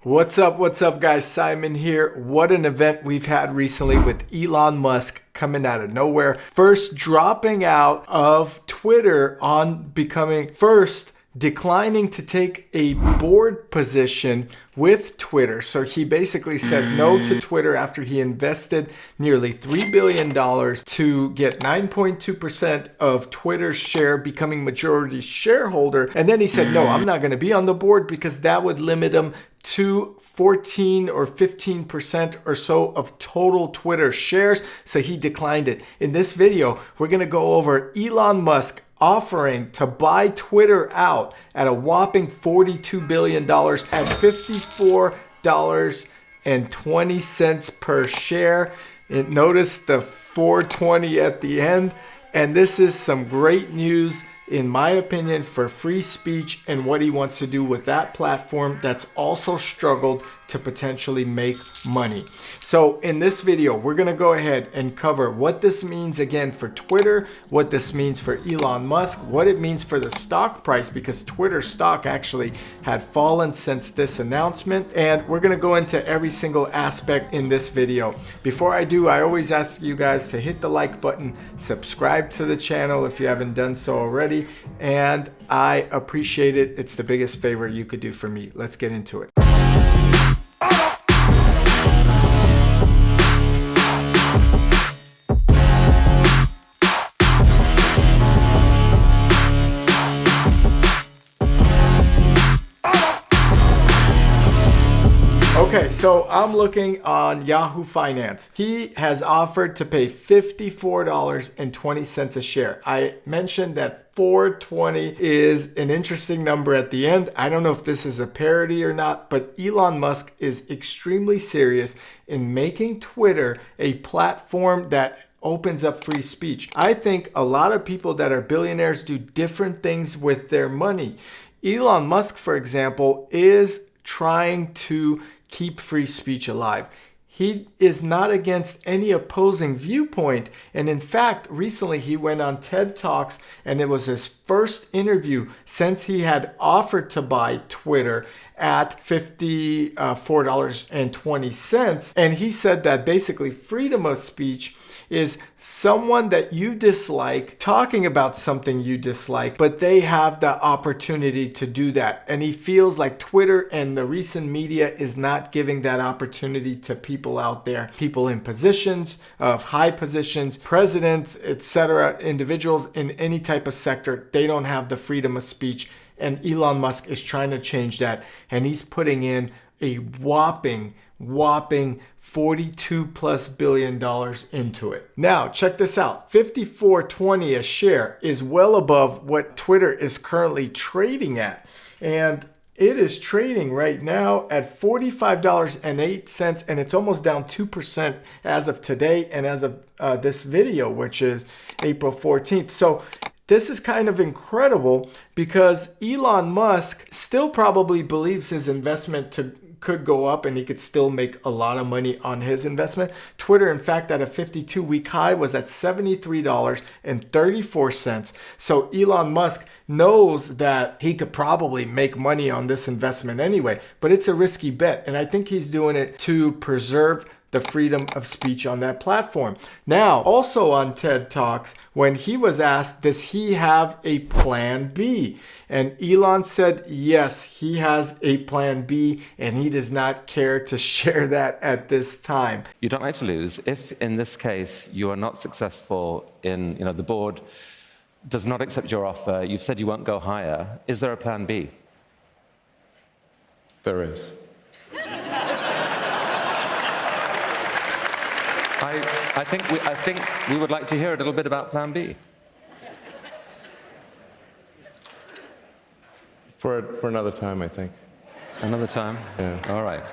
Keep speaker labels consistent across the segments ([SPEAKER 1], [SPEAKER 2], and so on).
[SPEAKER 1] What's up, guys? Simon here. What an event we've had recently with Elon Musk coming out of nowhere. First, dropping out of Twitter on becoming declining to take a board position with Twitter. So he basically said no to Twitter after he invested nearly $3 billion to get 9.2% of Twitter's share, becoming majority shareholder. And then he said, no, I'm not going to be on the board because that would limit him to 14 or 15% or so of total Twitter shares. So he declined it. In this video, we're going to go over Elon Musk offering to buy Twitter out at a whopping $42 billion at $54.20 per share. And notice the 420 at the end. And this is some great news, in my opinion, for free speech and what he wants to do with that platform that's also struggled to potentially make money. So in this video, we're going to go ahead and cover what this means again for Twitter, what this means for Elon Musk, what it means for the stock price, because Twitter stock actually had fallen since this announcement. And we're going to go into every single aspect in this video. Before I do, I always ask you guys to hit the like button, subscribe to the channel if you haven't done so already, and I appreciate it. It's the biggest favor you could do for me. Let's get into it. Okay, so I'm looking on Yahoo Finance. He has offered to pay $54.20 a share. I mentioned that 420 is an interesting number at the end. I don't know if this is a parody or not, but Elon Musk is extremely serious in making Twitter a platform that opens up free speech. I think a lot of people that are billionaires do different things with their money. Elon Musk, for example, is trying to keep free speech alive. He is not against any opposing viewpoint. And in fact, recently he went on TED Talks, and it was his first interview since he had offered to buy Twitter at $54.20. And he said that basically freedom of speech is someone that you dislike talking about something you dislike, but they have the opportunity to do that. And he feels like Twitter and the recent media is not giving that opportunity to people out there, people in positions of high positions, presidents, etc., individuals in any type of sector. They don't have the freedom of speech. And Elon Musk is trying to change that. And he's putting in a whopping 42 plus billion dollars into it. Now, check this out. $54.20 a share is well above what Twitter is currently trading at. And it is trading right now at $45.08, and it's almost down 2% as of today and as of this video, which is April 14th. So this is kind of incredible because Elon Musk still probably believes his investment could go up and he could still make a lot of money on his investment. Twitter, in fact, at a 52-week high was at $73.34. So Elon Musk knows that he could probably make money on this investment anyway, but it's a risky bet. And I think he's doing it to preserve the freedom of speech on that platform. Now, also on TED Talks, when he was asked, does he have a plan B? And Elon said, yes, he has a plan B, and he does not care to share that at this time.
[SPEAKER 2] You don't like to lose. If, in this case, you are not successful in, the board does not accept your offer, you've said you won't go higher, is there a plan B?
[SPEAKER 3] There is.
[SPEAKER 2] I think we would like to hear a little bit about plan B.
[SPEAKER 3] For another time, I think.
[SPEAKER 2] Another time?
[SPEAKER 3] Yeah.
[SPEAKER 2] All right.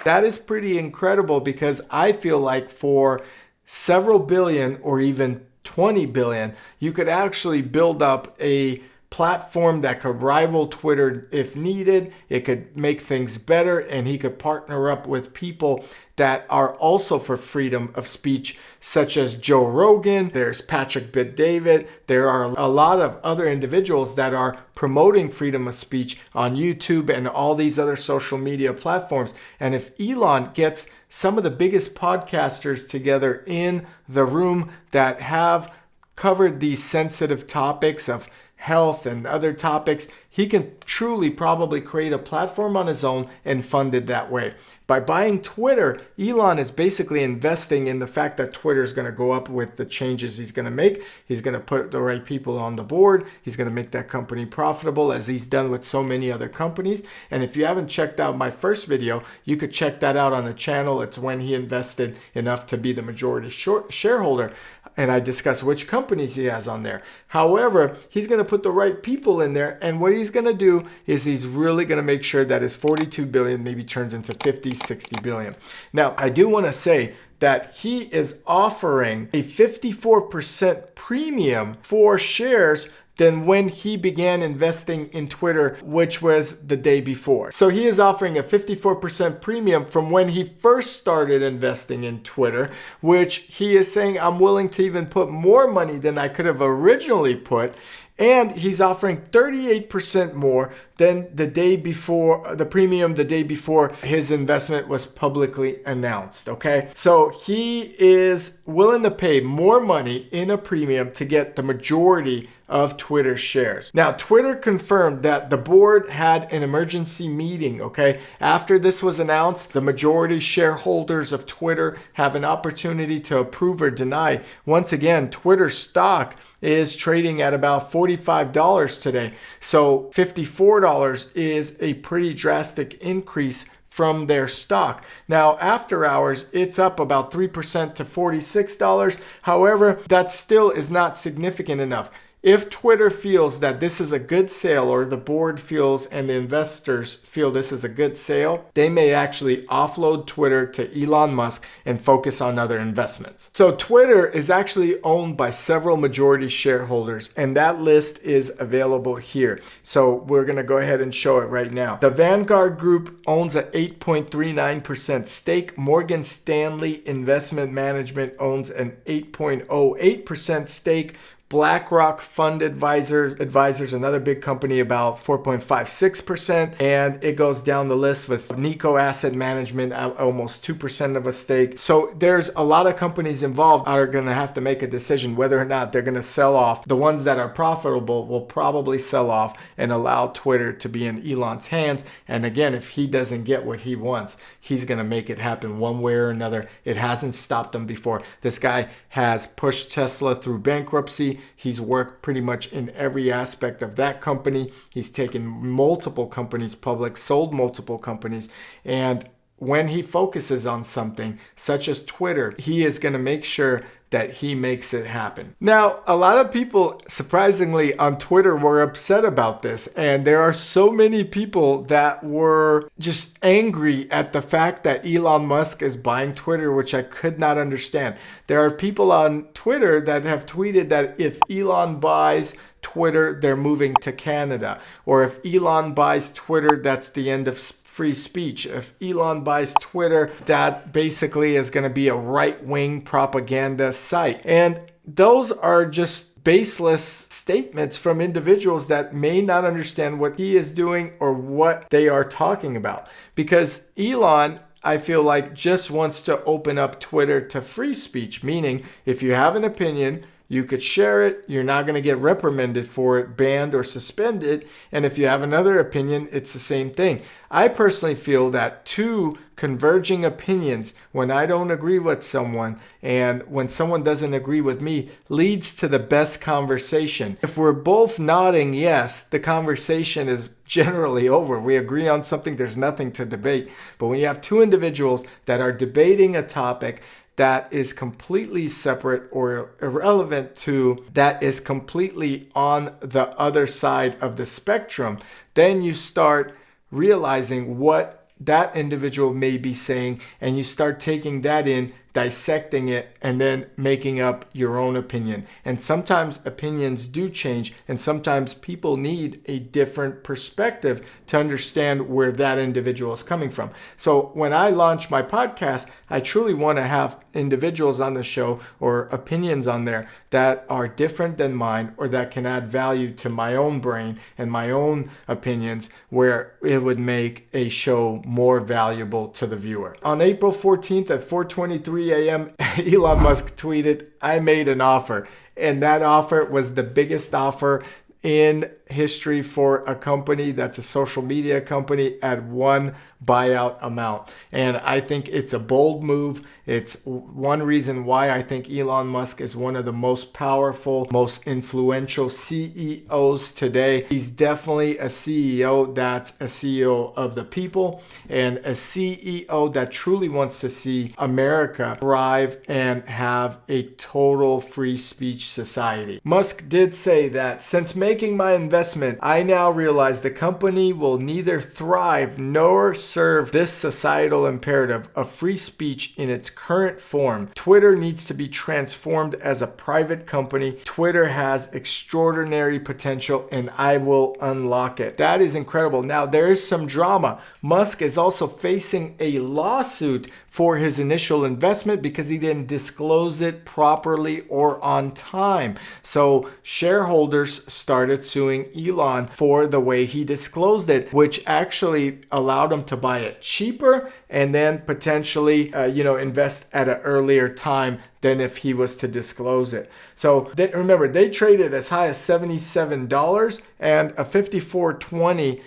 [SPEAKER 1] That is pretty incredible because I feel like for several billion or even 20 billion, you could actually build up a platform that could rival Twitter if needed. It could make things better, and he could partner up with people that are also for freedom of speech, such as Joe Rogan. There's Patrick Bet-David. There are a lot of other individuals that are promoting freedom of speech on YouTube and all these other social media platforms. And if Elon gets some of the biggest podcasters together in the room that have covered these sensitive topics of health and other topics, he can truly probably create a platform on his own and fund it that way. By buying Twitter, Elon is basically investing in the fact that Twitter is going to go up with the changes he's going to make. He's going to put the right people on the board. He's going to make that company profitable, as he's done with so many other companies. And if you haven't checked out my first video, you could check that out on the channel. It's when he invested enough to be the majority shareholder. And I discuss which companies he has on there. However, he's going to put the right people in there. And what he's going to do is he's really going to make sure that his 42 billion maybe turns into 50, 60 billion. Now, I do want to say that he is offering a 54% premium for shares than when he began investing in Twitter, which was the day before. So he is offering a 54% premium from when he first started investing in Twitter, which he is saying, I'm willing to even put more money than I could have originally put. And he's offering 38% more than the day before, the premium the day before his investment was publicly announced. Okay. So he is willing to pay more money in a premium to get the majority of Twitter shares. Now, Twitter confirmed that the board had an emergency meeting, okay? After this was announced, the majority shareholders of Twitter have an opportunity to approve or deny. Once again, Twitter stock is trading at about $45 today. So $54 is a pretty drastic increase from their stock. Now, after hours, it's up about 3% to $46. However, that still is not significant enough. If Twitter feels that this is a good sale, or the board feels and the investors feel this is a good sale, they may actually offload Twitter to Elon Musk and focus on other investments. So Twitter is actually owned by several majority shareholders, and that list is available here. So we're going to go ahead and show it right now. The Vanguard Group owns an 8.39% stake. Morgan Stanley Investment Management owns an 8.08% stake. BlackRock Fund Advisors, another big company, about 4.56%. And it goes down the list with Nikko Asset Management, almost 2% of a stake. So there's a lot of companies involved that are going to have to make a decision whether or not they're going to sell off. The ones that are profitable will probably sell off and allow Twitter to be in Elon's hands. And again, if he doesn't get what he wants, he's going to make it happen one way or another. It hasn't stopped him before. This guy has pushed Tesla through bankruptcy. He's worked pretty much in every aspect of that company. He's taken multiple companies public, sold multiple companies. And when he focuses on something such as Twitter, he is going to make sure that he makes it happen. Now, a lot of people, surprisingly, on Twitter were upset about this. And there are so many people that were just angry at the fact that Elon Musk is buying Twitter, which I could not understand. There are people on Twitter that have tweeted that if Elon buys Twitter, they're moving to Canada. Or if Elon buys Twitter, that's the end of free speech. If Elon buys Twitter, that basically is going to be a right-wing propaganda site. And those are just baseless statements from individuals that may not understand what he is doing or what they are talking about. Because Elon, I feel like, just wants to open up Twitter to free speech, meaning if you have an opinion, you could share it. You're not going to get reprimanded for it, banned or suspended. And if you have another opinion, it's the same thing. I personally feel that two converging opinions, when I don't agree with someone and when someone doesn't agree with me, leads to the best conversation. If we're both nodding yes, the conversation is generally over. We agree on something, there's nothing to debate. But when you have two individuals that are debating a topic that is completely separate or irrelevant to, that is completely on the other side of the spectrum, then you start realizing what that individual may be saying, and you start taking that in dissecting it, and then making up your own opinion. And sometimes opinions do change, and sometimes people need a different perspective to understand where that individual is coming from. So when I launch my podcast, I truly want to have individuals on the show or opinions on there that are different than mine, or that can add value to my own brain and my own opinions, where it would make a show more valuable to the viewer. On April 14th at 4:23 a.m., Elon Musk tweeted, "I made an offer." And that offer was the biggest offer in history for a company that's a social media company at one buyout amount. And I think it's a bold move. It's one reason why I think Elon Musk is one of the most powerful, most influential CEOs today. He's definitely a CEO that's a CEO of the people, and a CEO that truly wants to see America thrive and have a total free speech society. Musk did say that, "Since making my investment, I now realize the company will neither thrive nor serve this societal imperative of free speech in its current form. Twitter needs to be transformed as a private company. Twitter has extraordinary potential, and I will unlock it." That is incredible. Now, there is some drama. Musk is also facing a lawsuit for his initial investment because he didn't disclose it properly or on time. So shareholders started suing Elon for the way he disclosed it, which actually allowed him to buy it cheaper and then potentially, invest at an earlier time than if he was to disclose it. So remember, they traded as high as $77, and a 54.20,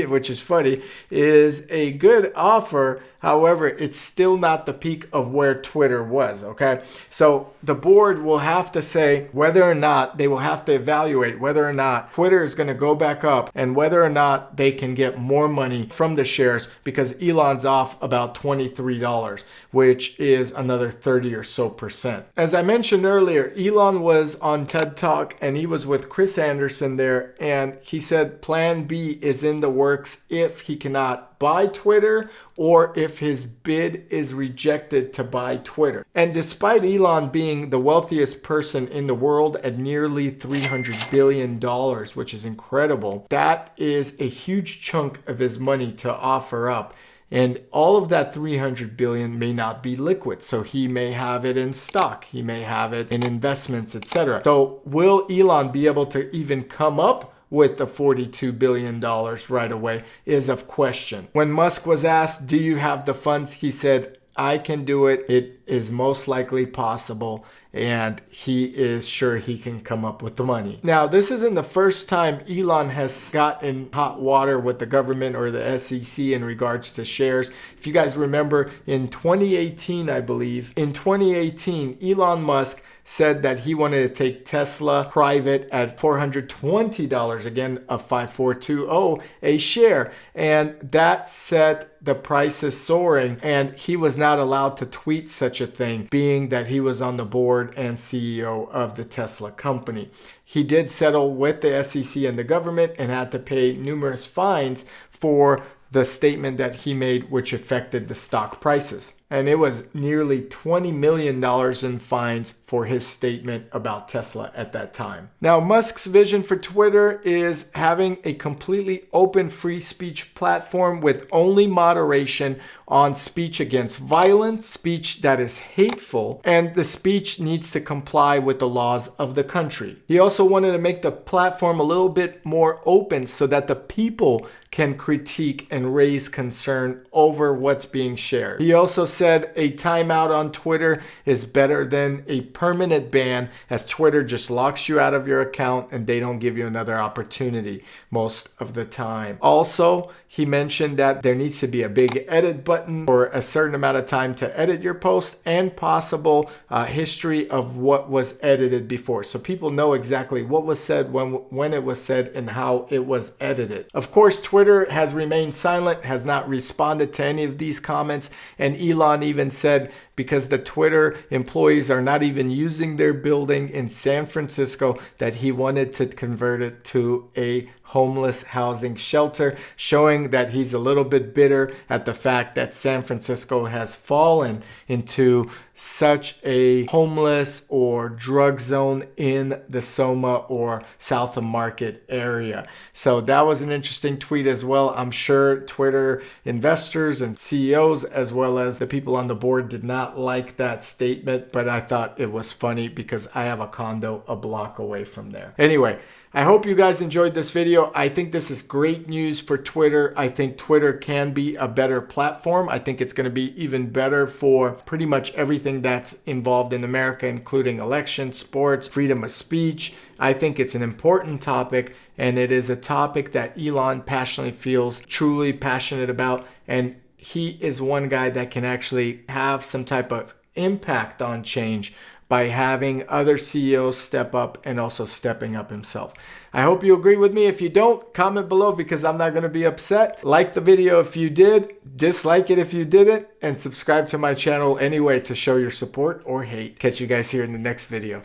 [SPEAKER 1] which is funny, is a good offer. However, it's still not the peak of where Twitter was, okay? So the board will have to say whether or not, they will have to evaluate whether or not Twitter is going to go back up, and whether or not they can get more money from the shares, because Elon's off about $23, which is another 30 or so percent. As I mentioned earlier, Elon was on TED Talk, and he was with Chris Anderson there, and he said plan B is in the works if he cannot buy Twitter, or if his bid is rejected to buy Twitter. And despite Elon being the wealthiest person in the world at nearly $300 billion, which is incredible, that is a huge chunk of his money to offer up. And all of that 300 billion may not be liquid. So he may have it in stock. He may have it in investments, etc. So will Elon be able to even come up with the $42 billion right away is of question. When Musk was asked, "Do you have the funds?" he said, "I can do it. It is most likely possible." And he is sure he can come up with the money. Now, this isn't the first time Elon has got in hot water with the government or the SEC in regards to shares. If you guys remember, in 2018, I believe, Elon Musk said that he wanted to take Tesla private at $420, again, a 5420 a share. And that set the prices soaring, and he was not allowed to tweet such a thing, being that he was on the board and CEO of the Tesla company. He did settle with the SEC and the government and had to pay numerous fines for the statement that he made, which affected the stock prices. And it was nearly $20 million in fines for his statement about Tesla at that time. Now, Musk's vision for Twitter is having a completely open free speech platform with only moderation on speech against violence, speech that is hateful, and the speech needs to comply with the laws of the country. He also wanted to make the platform a little bit more open so that the people can critique and raise concern over what's being shared. He also said a timeout on Twitter is better than a permanent ban, as Twitter just locks you out of your account and they don't give you another opportunity most of the time. Also, he mentioned that there needs to be a big edit button for a certain amount of time to edit your post, and possible history of what was edited before, so people know exactly what was said, when it was said, and how it was edited. Of course, Twitter has remained silent, has not responded to any of these comments, and Elon even said because the Twitter employees are not even using their building in San Francisco, that he wanted to convert it to a homeless housing shelter, showing that he's a little bit bitter at the fact that San Francisco has fallen into such a homeless or drug zone in the Soma or South of Market area. So that was an interesting tweet as well. I'm sure Twitter investors and CEOs, as well as the people on the board, did not like that statement, but I thought it was funny because I have a condo a block away from there. Anyway, I hope you guys enjoyed this video. I think this is great news for Twitter. I think Twitter can be a better platform. I think it's going to be even better for pretty much everything that's involved in America, including elections, sports, freedom of speech. I think it's an important topic, and it is a topic that Elon passionately feels truly passionate about. And he is one guy that can actually have some type of impact on change by having other CEOs step up and also stepping up himself. I hope you agree with me. If you don't, comment below because I'm not going to be upset. Like the video if you did, dislike it if you didn't, and subscribe to my channel anyway to show your support or hate. Catch you guys here in the next video.